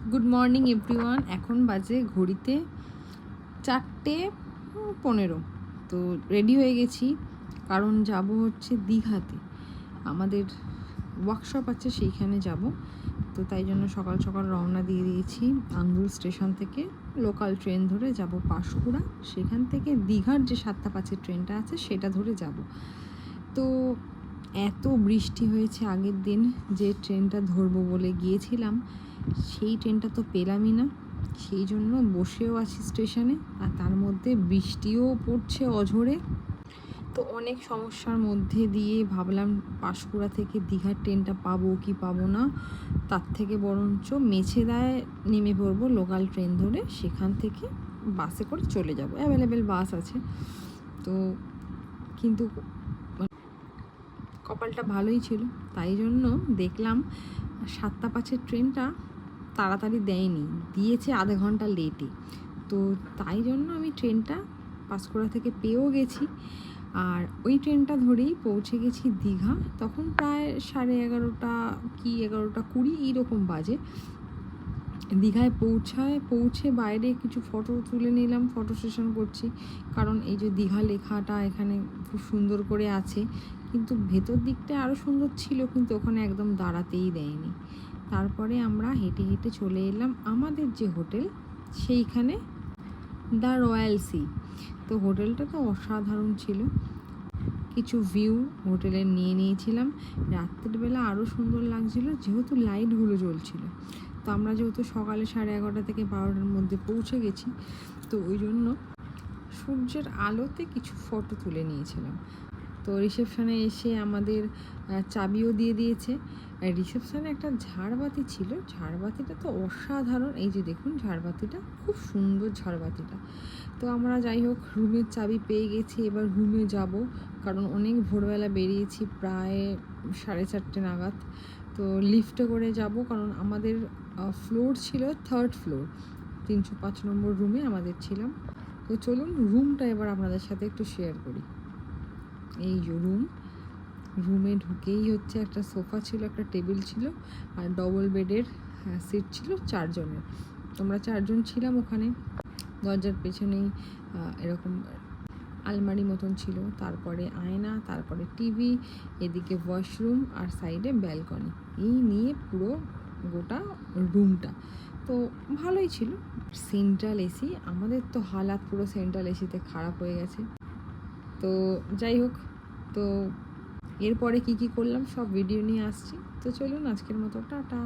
Good morning everyone. এখন বাজে ঘড়িতে 4:15। তো রেডি হয়ে গেছি, কারণ যাব হচ্ছে দীঘাতে। আমাদের ওয়ার্কশপ আছে, সেইখানে যাব। তো তাই জন্য সকাল সকাল রওনা দিয়ে দিয়েছি। আন্দুল স্টেশন থেকে লোকাল ট্রেন ধরে যাব পাঁশকুড়া, সেখান থেকে দীঘার যে 7:05 ট্রেনটা আছে সেটা ধরে যাব। তো এত বৃষ্টি হয়েছে আগের দিন, যে ট্রেনটা ধরবো বলে গিয়েছিলাম সেই ট্রেনটা তো পেলামই না। সেই জন্য বসেও আছি স্টেশনে, আর তার মধ্যে বৃষ্টিও পড়ছে অঝোরে। তো অনেক সমস্যার মধ্যে দিয়ে ভাবলাম পাঁশকুড়া থেকে দীঘার ট্রেনটা পাবো কি পাবো না, তার থেকে বরঞ্চ মেছেদায় নেমে পড়বো লোকাল ট্রেন ধরে, সেখান থেকে বাসে করে চলে যাব। অ্যাভেলেবেল বাস আছে। তো কিন্তু কপালটা ভালোই ছিল, তাই জন্য দেখলাম 7:05 ট্রেনটা তাড়াতাড়ি দেয়নি, দিয়েছে আধা ঘন্টা লেটে। তো তাই জন্য আমি ট্রেনটা পাঁশকুড়া থেকে পেয়েও গেছি, আর ওই ট্রেনটা ধরেই পৌঁছে গেছি দীঘা। তখন প্রায় 11:30 কি 11:20 এইরকম বাজে। দীঘায় পৌঁছে বাইরে কিছু ফটো তুলে নিলাম, ফটো সেশন করছি, কারণ এই যে দীঘা লেখাটা এখানে খুব সুন্দর করে আছে, কিন্তু ভেতর দিকটা আরও সুন্দর ছিল, কিন্তু ওখানে একদম দাঁড়াতেই দেয়নি। তারপরে আমরা হেঁটে হেঁটে চলে এলাম আমাদের যে হোটেল সেইখানে, দ্য রয়্যাল সি। তো হোটেলটা তো অসাধারণ ছিল, কিছু ভিউ হোটেলের নিয়ে নিয়েছিলাম। রাত্রের বেলা আরও সুন্দর লাগছিল, যেহেতু লাইটগুলো জ্বলছিল। তো আমরা যেহেতু সকালে 11:30 থেকে 12টার মধ্যে পৌঁছে গেছি, তো ওই জন্য সূর্যের আলোতে কিছু ফটো তুলে নিয়েছিলাম। তো রিসেপশানে এসে আমাদের চাবিও দিয়ে দিয়েছে। রিসেপশানে একটা ঝাড়বাতি ছিল, ঝাড়বাতিটা তো অসাধারণ। এই যে দেখুন, ঝাড়বাতিটা খুব সুন্দর, ঝাড়বাতিটা। তো আমরা যাই হোক রুমের চাবি পেয়ে গেছি, এবার রুমে যাব, কারণ অনেক ভোরবেলা বেরিয়েছি, প্রায় 4:30 নাগাদ। তো লিফটে করে যাব, কারণ আমাদের ফ্লোর ছিল 3rd ফ্লোর, 305 নম্বর রুমে আমাদের ছিলাম। তো চলুন রুমটা এবার আপনাদের সাথে একটু শেয়ার করি। এই যে রুমে ঢুকেই হচ্ছে একটা সোফা ছিল, একটা টেবিল ছিল, আর ডবল বেডের সিট ছিল 4 জনের। আমরা 4 জন ছিলাম ওখানে। দরজার পেছনেই এরকম আলমারি মতন ছিল, তারপরে আয়না, তারপরে টিভি, এদিকে ওয়াশরুম, আর সাইডে ব্যালকনি। এই নিয়ে পুরো গোটা রুমটা তো ভালোই ছিল। সেন্ট্রাল এসি, আমাদের তো হালাত পুরো সেন্ট্রাল এসিতে খারাপ হয়ে গেছে। তো যাই হোক, তো এরপরে কি করলাম সব ভিডিও নিয়ে আসছি। তো চলুন আজকের মতো টাটা।